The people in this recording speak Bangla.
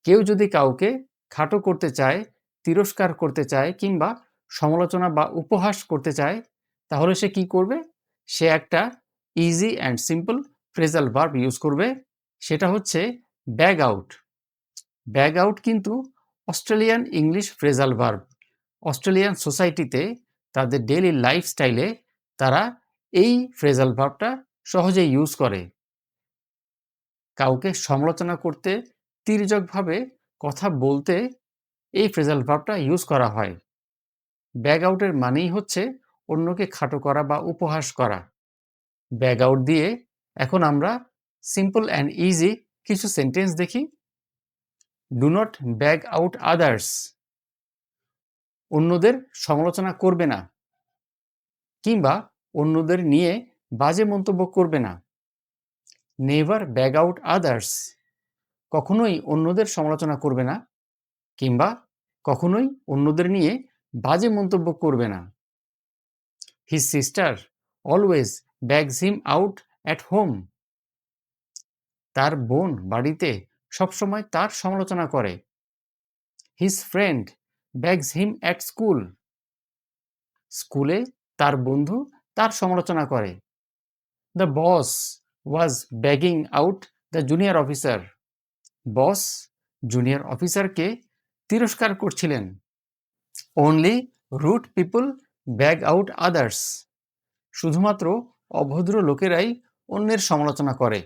কেউ যদি কাউকে খাটো করতে চায়, তিরস্কার করতে চায় কিংবা সমালোচনা বা উপহাস করতে চায়, তাহলে সে কি করবে? সে একটা easy and simple phrasal verb use করবে। সেটা হচ্ছে ব্যাগ আউট। ব্যাগ আউট কিন্তু Australian English phrasal verb. Australian সোসাইটিতে তাদের ডেইলি লাইফস্টাইলে তারা এই ফ্রেজাল ভার্বটা সহজেই ইউজ করে। কাউকে সমালোচনা করতে, তির্যকভাবে কথা বলতে এই ফ্রেজাল ভার্বটা ইউজ করা হয়। ব্যাগ আউটের মানেই হচ্ছে অন্যকে খাটো করা বা উপহাস করা। ব্যাগ আউট দিয়ে এখন আমরা সিম্পল অ্যান্ড ইজি কিছু সেন্টেন্স দেখি। Do not bag out others. অন্যদের সমালোচনা করবে না কিংবা অন্যদের নিয়ে বাজে মন্তব্য করবে না। Never bag out others. কখনোই অন্যদের সমালোচনা করবে না কিংবা কখনোই অন্যদের নিয়ে বাজে মন্তব্য করবে না। His sister always bags him out at home. তার বোন বাড়িতে সবসময় তার সমালোচনা করে। His friend bags him at school. স্কুলে তার বন্ধু তার সমালোচনা করে। The boss was bagging out the junior officer. Boss junior অফিসারকে তিরস্কার করছিলেন। Only rude people bag out others. শুধুমাত্র অভদ্র লোকেরাই অন্যের সমালোচনা করে।